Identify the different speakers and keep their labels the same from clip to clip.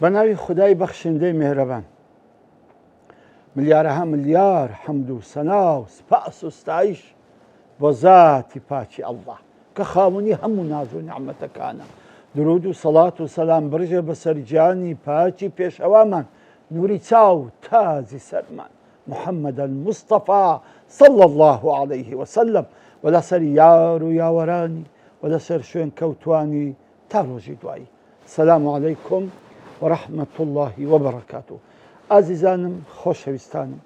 Speaker 1: بەناوی خودای بەخشندەی میهرەبان، ملیارەها ملیار حەمد و سەنا و سپاس و ستایش بۆ زاتی پاکی ئەڵڵا کە خاوەنی هەموو ناز و نیعمەتەکانە. درود و سەڵات و سەلام بڕژێ بەسەر گیانی پاکی پێشەوامان، نووری چاو تازی سەرمان، محەممەد المستەفا صلی الله عليه وسلم، و لەسەر یار و یاوەرانی و لەسەر شوێن کەوتوانی تا ڕۆژی دوایی. سەلام عەلەیکم ورحمة الله وبركاته. ئازیزانم خۆشەویستانم،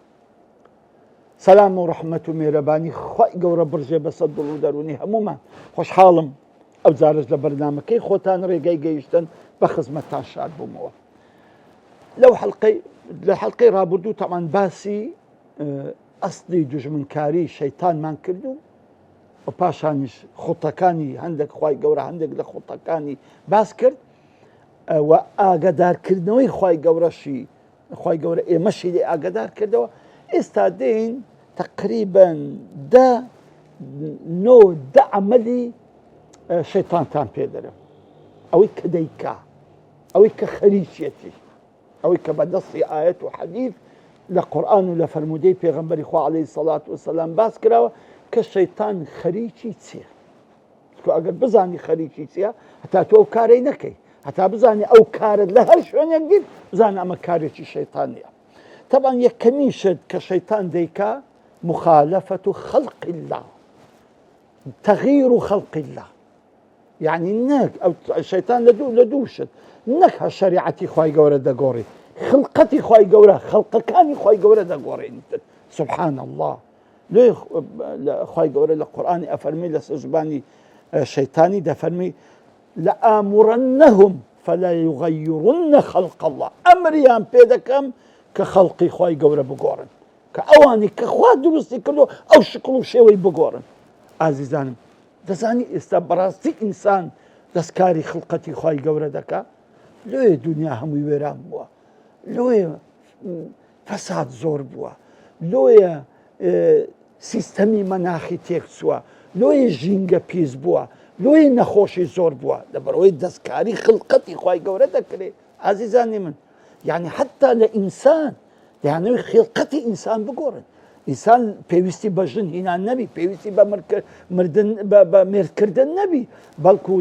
Speaker 1: سەلام و ڕەحمەت و میهرەبانی خوای گەورە بڕژێ بەسەر دڵ و دەرونی هەمومان. خۆشحاڵم ئەو جارش لە بەرنامەکەی خۆتان ڕێگەی گەیشتن بە خزمەتتان شاد بوومەوە. لە حەڵقەی ڕابردوو تەمان باسی ئەسڵی دوژمنکاری شەیتانمان کرد و پاشانیش خوتەکانی هەندێک خوای گەورە هەندێک لە خوتەکانی باس کرد و ئاگادارکردنەوەی خوای گەورەشی خوای گەورە ئێمەشی لێ ئاگادار کردەوە. ئێستا دێین تقریبەن دە عەمەلی شەیتانتان پێ دەرم، ئەوەی کە دەیکا، ئەوەی کە خەریکێتی، ئەوەی کە بەدەستی ئایەت و حەدیث لە قورئان و لە فەرموودەی پێغەمبەری خوا عەلەیهی سەڵات وسەلام باس کراوە کە شەیتان خەریکی چییە. ئەگەر بزانی خەریکی چییە، هەتا تۆ ئەو کارەی نەکەی، هەتا بزانانی ئەو کارت لە هەر شوێنێک دیت بزانە ئەمە کارێکی شەیتانیە. طبعا یەکەمی شت کە شەیتان دەیکا مخالفة خلق الله، تغییر خلق الله، یعنی نەک ئەو شەیتان لە دوو شت، نەک هە شەریعەتی خوای گەورە دەگۆڕی، خلقەتی خوای گەورە خەڵقەکانی خوای گەورە دەگۆڕێنیتن. سبحان الله. لێ خوای گەورە لە قورئانی ئەفەرمی لە زبانی شەیتانی دەفەرمی لآمرنهم فلا يغيرن خلق الله، ئەمریان پێ دەکەم کە خەڵقی خوای گەورە بگۆڕن، کە ئەوانی کە خوا دروستی کردو ئەو شکڵ و شێوەی بگۆڕن. ئازیزانم، دەزانی ئێستا بەڕاستی ئینسان دەستکاری خلقەتی خوای گەورە دەکا؟ لێ دنیا هەمووی وێران بووە، لێ فەساد زۆر بووە، لێ سیستەمی مەناخی تێک چووە، لێ ژینگە پیس بووە، لۆی نەخۆشی زۆر بووە لەبەرەوەی دەستکاری خلقەتی خوای گەورە دەکرێت. ئازیزانی من، یعنی حتا لە ئینسان دەیانەوێت خلقەتی ئینسان بگۆڕن. ئینسان پێویستی بە ژن هینان نەبی، پێویستی بە مێردکردن نەبی، بەڵکو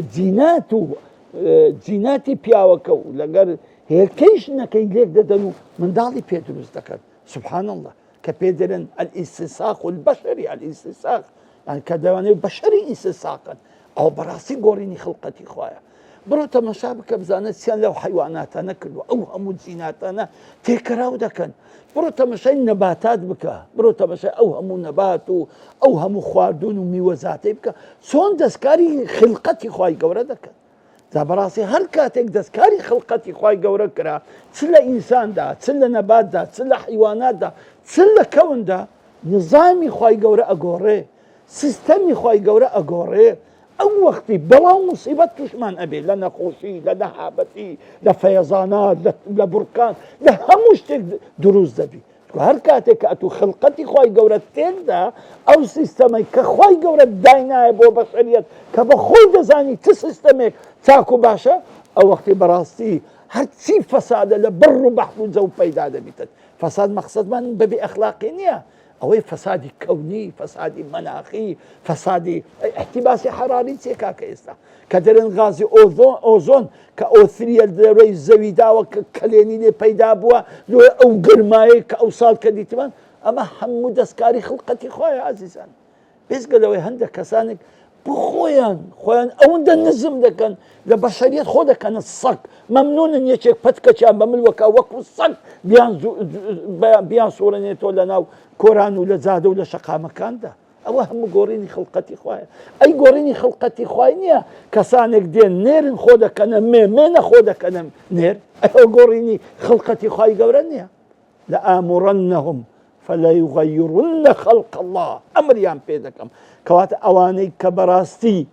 Speaker 1: جیناتی پیاوەکە و لەگەر هێلکەیش نەکەی لێک دەدەن و منداڵی پێ دروست دەکەن. سبحان الله، کە پێ دەرن ئەلیستیساق البەشەری، ئەلیستیساق یعنی کە دەوانێت بەشەری ئیستیساقن. ئەو بەڕاستی گۆڕینی خلقەتی خوایە. بڕۆ تەماشا بکە بزانە چیان لەو حیواناتانە کردووە، ئەو هەموو جیناتانە تێکەراو دەکەن. بڕۆ تەماشای نەباتات بکە، بڕۆ تەماشای ئەو هەموو نەبات و ئەو هەموو خواردون و میوەزاتەی بکە، چۆن دەستکاری خلقەتی خوای گەورە دەکەن. جا بەڕاستی هەر کاتێک دەستکاری خلقەتی خوای گەورە کرا، چ لە ئینساندا، چ لە نەباتدا، چ لە حیواناتدا، چ لە کەوندا، نظامی خوای گەورە ئەگۆڕێ، سیستەمی خوای گەورە ئەگۆڕێ. ئەو وەختی بەڵاو موسیبەت توشمان ئەبێ، لە نەخۆشی، لە دەهابەتی، لە فەیەزانات، لە بورکان، لە هەموو شتێک دروست دەبی. هەر کاتێک کە ئەتوو خلقەتی خوای گەورە تێکدا، ئەو سیستەمەی کە خوای گەورە داینایە بۆ بەشەریەت کە بە خۆی دەزانی چ سیستەمێک چاک و باشە، ئەو وەختی بەڕاستی هەرچی فەسادە لە بڕ و بەحر و جەو پەیدا دەبیتن. فەساد مەقسەدمان بەبێ ئەخلاقی نییە، ئەوەی فەسادی کەونی، فەسادی مەناخی، فەسادی ئەحتیباسی حەراری چێکا کە ئێستا کە دەرن غازی ئۆزۆن کە ئۆتریە لەڕێی زەویداوە کە کەلێنی لێ پەیدا بووە لێ ئەو گرمایە کە ئەو ساڵ کە دیتمان. ئەمە هەموو دەستکاری خلقەتی خۆیە ئازیزان. بێزگەلەوەی هەندێک کەسانێک بۆ خۆیان ئەوەندە نزم دەکەن لە بەشەریەت خۆ دەکەنە سەگ، مەمنونن یەکێک پەتکەچیان بە ملوەکە وەکو سەگ بیان سۆڕێنێتەوە لە ناو کۆران و لە جادە و لە شەقامەکاندا. ئەوە هەموو گۆڕینی خلقەتی خوایە. ئەی گۆڕینی خلقەتی خوای نییە کەسانێک دێن نێرن خۆ دەکەنە مێنە خۆ دەکەنە نێر، ئەوە گۆڕینی خلقەتی خوای گەورە نییە. لە ئاموڕەنەهم فليغيرن خلق الله أمريان بيدكم كوات أواني كبراستي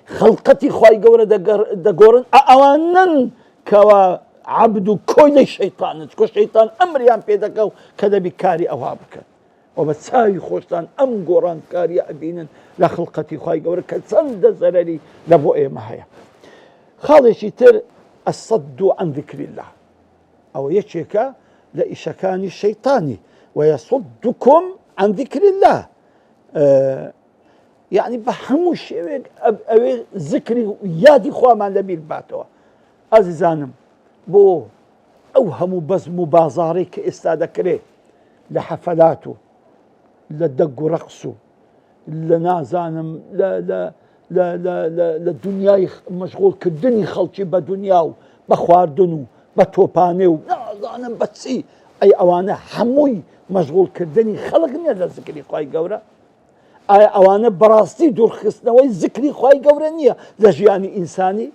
Speaker 1: خلقتي خواي قورة دقورن أوانن كوا عبد كل الشيطان كل شيطان أمريان بيدكو كذا بكاري أوابك وبتساوي خوشتان أم قران كاري أبينن لخلقتي خواي قورة كتسند زرري لبوئي معايا خالشي تر الصد عن ذكر الله أو يشيكا لإشكان الشيطاني ويصدكم عن ذكر الله يعني بحمو شيء ذكري يادي خوا ما نبي الباتوا عزيزانم بو أوهموا بز مبازاري كإستاذ كريه لحفلاته لدق رقصه لنازانم لا لا لا لا لا للدنيا مشغول كالدنيا خلشي بدنياو بخواردنو بتوبانيو نازانم بتسي أي أوانا حموي مشغول كالدنيا خلقني لذكري خواي قورة أي أوانا براستي دور خصنوي ذكري خواي قورة نية لجياني إنساني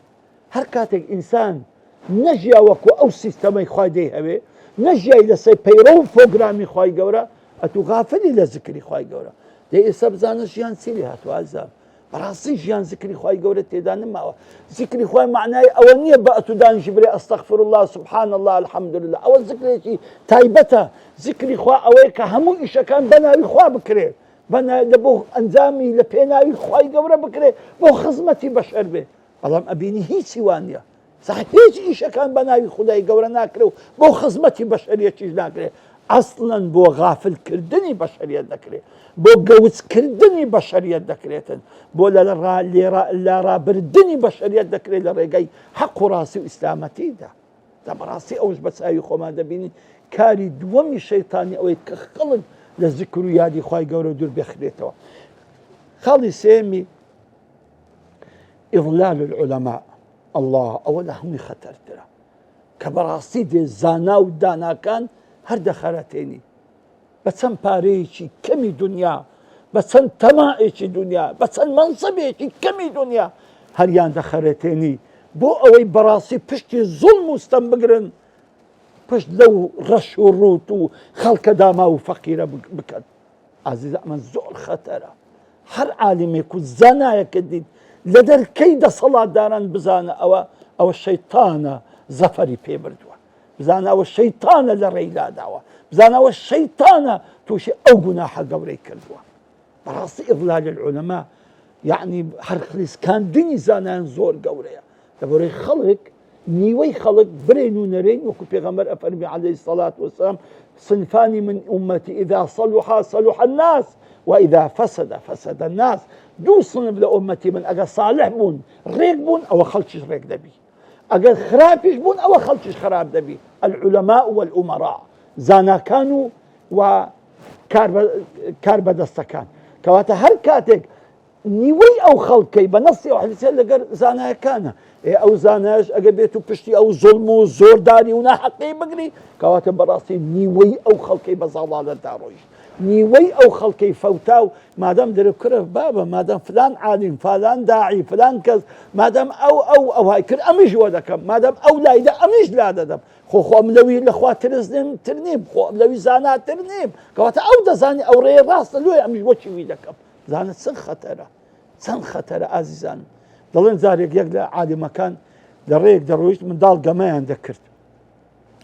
Speaker 1: هركاتك إنسان نجيا وكو أو سيستمي خواي دي هبه نجيا إلى سي بيرون فوقرامي خواي قورة أتو غافلي لذكري خواي قورة دي إساب زانا جيان سيلي هاتو عزاب براسي جيان ذكري خواي قورة تيدان ما ذكري خواي معناه أولنية بأتو دان جبري أستغفر الله سبحان الله الحمد لله أول ذكري شي تايبتا ذكري خوا أويك همو إيشا كان بناوي خوا بكري بنا لبو أنزامي لبيناوي خواي قورة بكري بو خزمتي بشر به اللهم أبيني هي سوانيا صحيح هيج إيشا كان بناوي خداي قورة ناكرو بو خزمتي بشرية چيز ناكري أصلا بو غافل كردني بشرية ذكري بو قوز كردني بشرية ذكريتن بو لا رابردني بشرية ذكري لرقاي حق راسي وإسلامتي ده براسي أوز بس أي خما دبيني كاري دومي شيطاني أو يتكخلن لذكرو يادي خواي قورو دور بخريتوا خالي سيمي إضلال العلماء الله أولا هم خطر ترى كبراسي دي زانا ودانا كان هر دخلتيني بسن باريشي كمي دنيا بسن تمائشي دنيا بسن منصبيشي كمي دنيا هريان دخلتيني بو اوي براسي بشتي ظلم مستنبقرن بشت لو غش وروتو خلق داما وفقيرة بكد عزيز من زول خطرة هر عالم يكون زنايا كديد لدر كيد صلاة داران بزانا او الشيطان زفري بيبردوا بزانا او الشيطان لريلا دعوة بزانا او الشيطان توشي او جناح قوري كردوا براسي اضلال العلماء يعني هرخليس كان دني زانان زور قوريا دبوري خلق نيوي خلق برينو نرين وكو بيغمر أفرمي عليه الصلاة والسلام صنفان من أمتي إذا صلح صلح الناس وإذا فسد الناس دو صنف لأمتي من أجا صالح بون ريق بون أو خلشش ريق دبي أجا خرابش بون أو خلشش خراب دبي العلماء والأمراء زانا كانوا وكارب دستكان كواتا هركاتك نيوي أو خلقي بنصي أو حديثي لقر زانا كان او زاناش اجبيتو بشتي او ظلمو زور داري ونا حقي بقري كواتب براسي نيوي او خلقي بزالالة داروش نيوي او خلقي فوتاو ما دام دركره بابا ما دام فلان عالم فلان داعي فلان كذا ما دام او هاي كر امج ودكم ما دام او لا اذا امج لا دم خو ملوي الاخوات ترنيم خو ملوي زانات ترنيم كوات او دزاني او ري راس لو امج وشي ويدكم زانت سن خطره عزيزان ضلين زاريك يقلع عادي مكان دريك درويش من دال قمايان ذكرت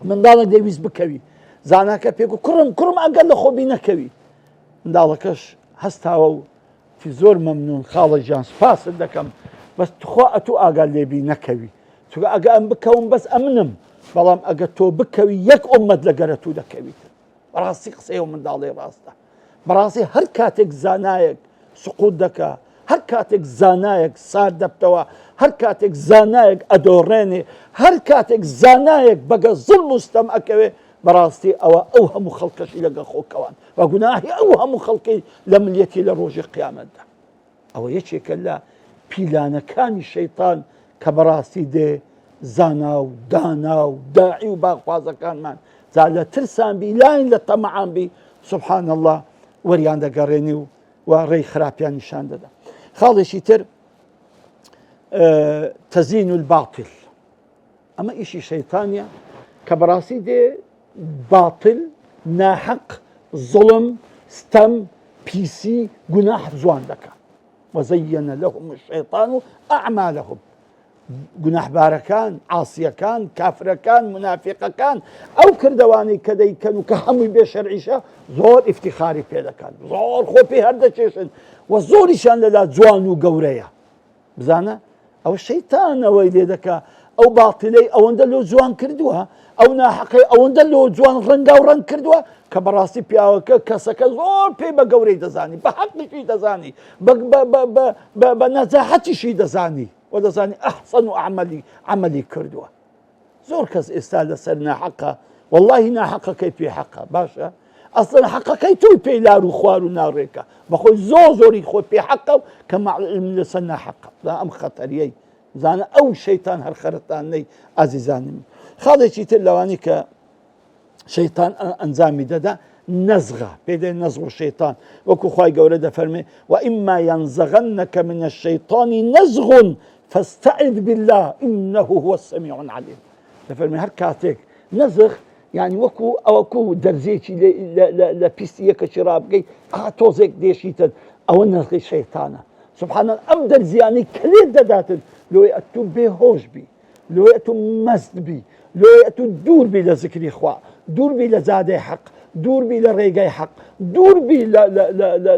Speaker 1: من دالك ديويز بكوي زاناك بيقو كرم أقل خوبي نكوي من دالكش هستاو في زور ممنون خالة جانس فاسد دكم بس تخوأتو أقل ليبي نكوي تقول أقل بكوم بس أمنم بلام أقلتو بكوي يك أمد لقرتو دكوي براسي قصيو من دالي راسته براسي هركاتك زانايك سقود دكا هركاتك زانايك صار دبتوا هركاتك زانايك أدوريني هركاتك زانايك بقى ظلم مستمعكوي براستي أوهم خلقش إلى خو كوان وقلنا هي أوهم خلقي لم يتي لروج قيامة أو يشي كلا بيلانا كان الشيطان كبراستي دي زاناو داناو داعي وباقوازا كان من زال ترسان بي لاين لطمعان بي سبحان الله وريان دا قريني وري خرابيان نشان دا خالي شيتر تزيين الباطل أما إشي شيطانيا كبراسي دي باطل ناحق ظلم ستم پیسی گوناح جوان دەکات وزين لهم الشيطان أعمالهم گوناح بارەکان عاسیەکان کافرەکان منافقەکان ئەو کردەوانی کە دەیکەن و کە هەمووی بێشەرعیشە زۆر ئیفتیخاری پێ دەکەن زۆر خۆ پێی هەردەکێشن و زۆریشان لەلا جوان و گەورەیە بزانە ئەو شەیتانەوەی لێ دەکا ئەو باڵتیلەی ئەوەندە لۆ جوان کردووە ئەو ناحەقەی ئەوەندە لۆ جوان ڕەنگا و ڕەنگ کردووە کە بەڕاستی پیاوەکە کەسەکە زۆر پێی بە گەورەی دەزانی بە حەقیشی دەزانی بە نەجاحەتیشی دەزانی و دەزانی ئەحسەن و عەمەلی کردووە زۆر کەس ئێستا لەسەر ناحەقە وەڵڵاهی ناحەقەکەی پێی حەقە باشە ئەسڵەن حەقەکەی توی پێی لار و خوار و ناڕێکە بەخۆی زۆری خۆی پێی حەقە و کە مەعلوم لەسەر ناحەقە ئەم خەتەریەی زانە ئەو شەیتان هەر خەرتانەی ئازیزانم خاڵێکی تر لەوانی کە شەیتان ئەنجامی دەدا نەزغە پێدەی نەزغ و شەیتان وەکو خوای گەورە دەفەرمێ وئیما یەنزغەنەکە من الشەیطان نەزغ فاستعذ بالله إنه هو السميع العليم دەفەرمێ هەر کاتێک نەزغ یعنی وەکو دەرزێکی لە پیستی یەکەشی ڕابگەی تۆزێک دێشیتن ئەوە نەزغی شەیتانە سبحانە ئەم دەرزیانەی کلێت دەداتن لۆی ئەتوو بێهۆش بی لۆی ئەتوو مەست بی لۆی ئەتوو دوور بی لە ذکری خوا دوور بی لە جادەی حەق دوور بی لە ڕێگای حەق دوور بی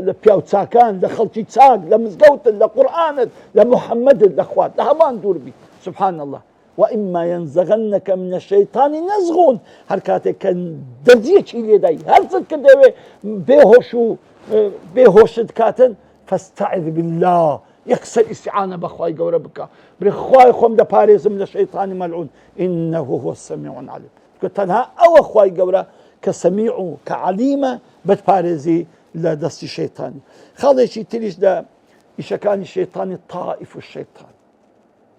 Speaker 1: لە پیاو چاکان لە خەڵکی چاک لە مزگەوتت لە قورئانت لە محەممەدت لە خوات لە هەمان دوور بی سبحان الله وئیما یەنزغەنەکە من الشەیطان نەزغ هەر کاتێک کە دەرزیەکی لێدای هەرچت کردەوێ بێهۆشت کاتن فاستعذ بالله یەکسەر ئیستیعانە بەخوای گەورە بکە بڵێ خوای خۆم دەپارێزم لە شەیطانی مەلعون إنه هو السميع العليم کە تەنها ئەوە خوای گەورە کە سەمیع و کە عەلیمە بەتپارێزی لە دەستی شەیطانی خاڵێکی تریش لە ئیشەکانی شەیطانی طائف الشەیطان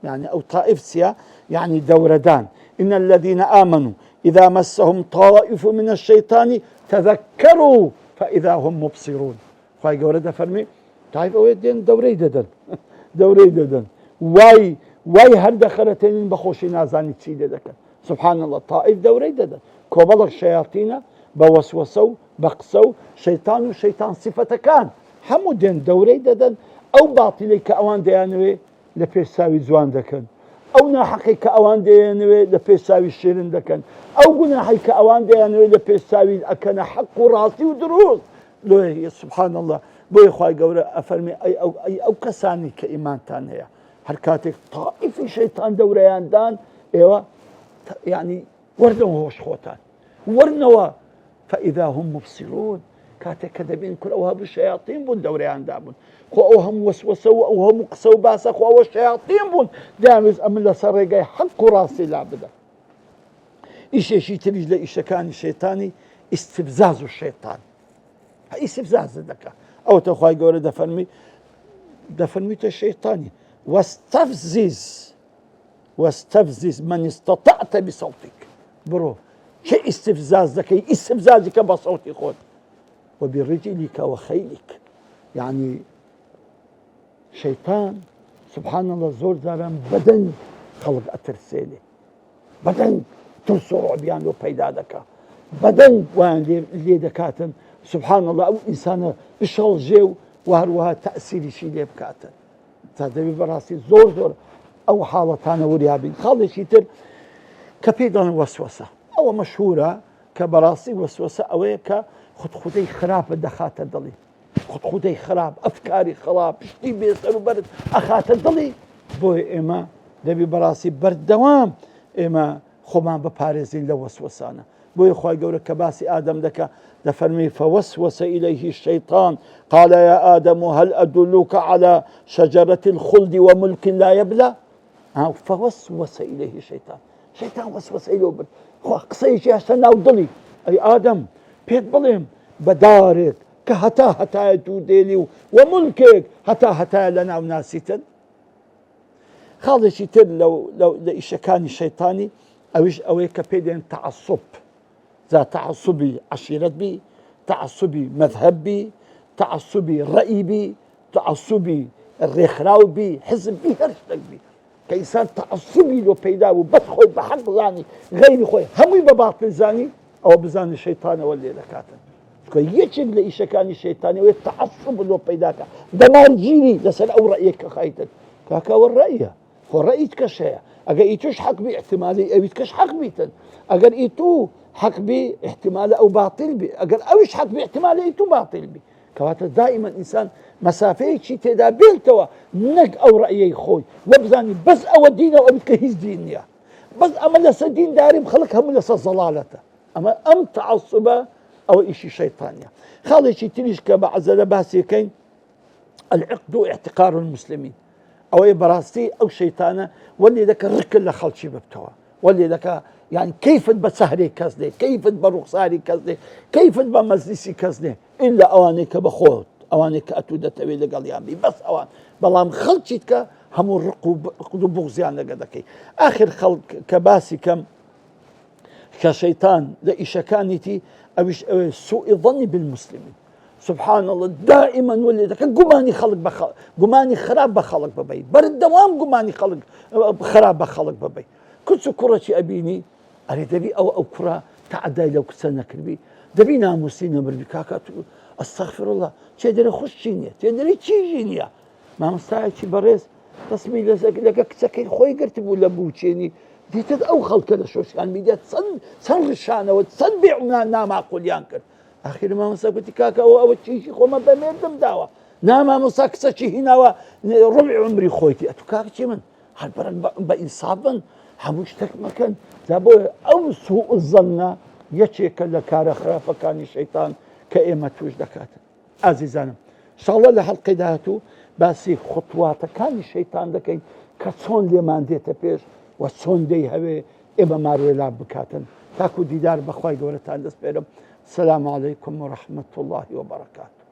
Speaker 1: يعني أو طائف سيا يعني دوردان إن الذين آمنوا إذا مسهم طائف من الشيطان تذكروا فإذا هم مبصرون خواهي قولة فرمي طائف أويدين دوري ددن واي هر دخلتين بخوشي نازاني تسيدة دكن سبحان الله طائف دوري ددن كوبلغ الشياطين بوسوسو بقسو شيطان صفة كان همو دين دوري ددن أو باطلي كأوان ديانوي لپێشساوی جوان دەکەن ئەو ناحەقی کە ئەوان دەیانوێت لە پێشساوی شیرن دەکەن ئەو گوناحی کە ئەوان دەیانوێت لە پێشساوی ئەکەنە حەق و ڕاستی و دروست لۆ سبحان الله بۆیە خوای گەورە ئەفەرمێ ئەو کەسانی کە ئیمانتان هەیە هەر کاتێک تائیفی شەیطان دەورەیاندان ئێوە یعنی وەرنەوە هۆش خۆتان وەرنەوە فإذا هم مبصرون کاتێک کە دەبین کورە ئەوها بوو شەیاطین بوون دەورەیاندا بوون خۆ ئەو هەموو وەسوەسە و ئەو هەموو قسە و باسە خۆ ئەوە شەیاطین بوون دەیانویست ئەمن لەسەر ڕێگای حەق و ڕاستی لا بدە ئیشێکی تریش لە ئیشەکانی شەیطانی ئیستفزاز و شەیطان ئیستفزاز دەکا ئەوتە خوای گەورە دەفەرمیتە شەیطانی واستفزز من استطعت بصوتك بڕۆ چه ئیستفزاز دەکەی ئیستفزازیکە بە سەوتی خۆت وبرجلك وخيلك يعني شيطان سبحان الله زور زاران بدن خلق أترسيلي بدن ترسو رعبيان لو بيدا دكا بدن وان اللي دكاتن سبحان الله أو إنسان بشال جيو وهروها تأثيري شي لي بكاتن تادبي براسي زور أو حالتانا وريابين خالي شيتر كبيدان وسوسة أو مشهورة كبراسي وسوسة أو خودی خراپ دەخاتە دڵی خودی خراپ ئەفکاری خراپ شتی بێسەر و بەرد ئەخاتە دڵی بۆی ئێمە دەبی بەڕاستی بەردەوام ئێمە خۆمان بپارێزین لە وەسوەسانە بۆی خوای گەورە کە باسی ئادەم دەکا دەفەرمی فوسوس إليه الشيطان قال يا آدم هل أدلك على شجرة الخلد وملك لا يبلى فوسوس إليه الشيطان شيطان وسوس إليه قسەیەکی هەستە ناو دڵی ئەی ئادەم پێت بڵێم بەدارێک کە هەتایە دوو دێلی و مولکێک هەتایە لە ناو ناسیتن خاڵێکی تر لە ئیشەکانی شەیطانی ئەویش ئەوەیە کە پێ دێن تەعەسسوب زا تەعەسسوبی عەشیرەت بی تەعەسسوبی مەذهەب بی تەعەسسوبی ڕەئی بی تەعەسسوبی ڕێکخراو بی حزب بی هەر شتێک بی کە ئینسان تەعەسسوبی لۆ پەیدا بوو بەس خۆی بە حەق بزانی غەیری خۆی هەمووی بە باتڵ زانی ئەوە بزانێ شەیطانەوە لێ دەکاتن بکە یەکێک لە ئیشەکانی شەیتانی وێت تەعەسوب لۆ پەیداکە دەمارگیری لەسەر ئەو ڕەیەک کە خایتت کاکەوە ڕەیە خۆ ڕەیت کەش هەیە ئەگەر ئیتوش حەق بی احتیمالی ئەویت کەش حەق بیتن ئەگەر ئیتو حەق بی احتیمالە ئەو باتیل بی ئەگەر ئەویش حەق بی احتیمالە ئیتو باتیل بی کەواتە دائیمەن ئینسان مەسافەیەکی تێدا بێتەوە نەک ئەو ڕەیەی خۆی وەبزانی بەس ئەوە دینە و ئەویت کە هیچ دین نییە بەس ئەمە لەسەر دینداریم خەڵک هەموو لەسەر زەڵالەتە ئەمە ئەم تەعەسوبە ئەوە ئیشی شەیطانیە خاڵێکی تریش کە بەعەزەلە باسیەکەین العقد احتقار المسلمين ئەوەی بەڕاستی ئەو شەیطانە وەلی دەکە ڕکل لە خەڵکی ببتەوە وەلی دەکە يعني كيفت بسهري كذلك كيفت برخصاري كذلك كيفت بمجلسي كذلك إلا أوانيك بخوت أوانيك أتودة تويل قليامي بس أوان بلام خلشتك هم الرقوب بغزيان لقدكي آخر خلق كباسي كم كشيطان لإشكانتي أو سوء الظن بالمسلمين سبحان الله دائما ولدك قماني خلق قماني خراب بخلق ببي بر الدوام قماني خلق خراب بخلق ببي كنت كرتي أبيني أريد أبي أو كرة تعدى لو كسنة كربي دبي ناموسين مربي كاكا أستغفر الله تدري خشيني تدري تيجيني ما مستعد شي بريس تصمي لك كسكين خوي قرت ولا بوتشيني ديت أو خلق كذا شو كان بيدات صن رشانة وتصدع نام أقول يانكر آخر ما مسكت كاكا أو تيجي خو ما بمردم دعوة نام مسكت شي هنا ربع عمري خويتي أتوكاك شي من هل برك بإنصافا حموشتك مكان زابو أو سوء الظن يشيك لكار خرافة كان الشيطان كإيمة وجدكات عزيزانا إن شاء الله لحلقة دهاتو باسي خطوات كان الشيطان دكين كسون لمان ديتا بيش وسون دي هوي إما مارو لاب بكاتن تاكو ديدار بخواي قولتان دس بيرم السلام عليكم ورحمة الله وبركاته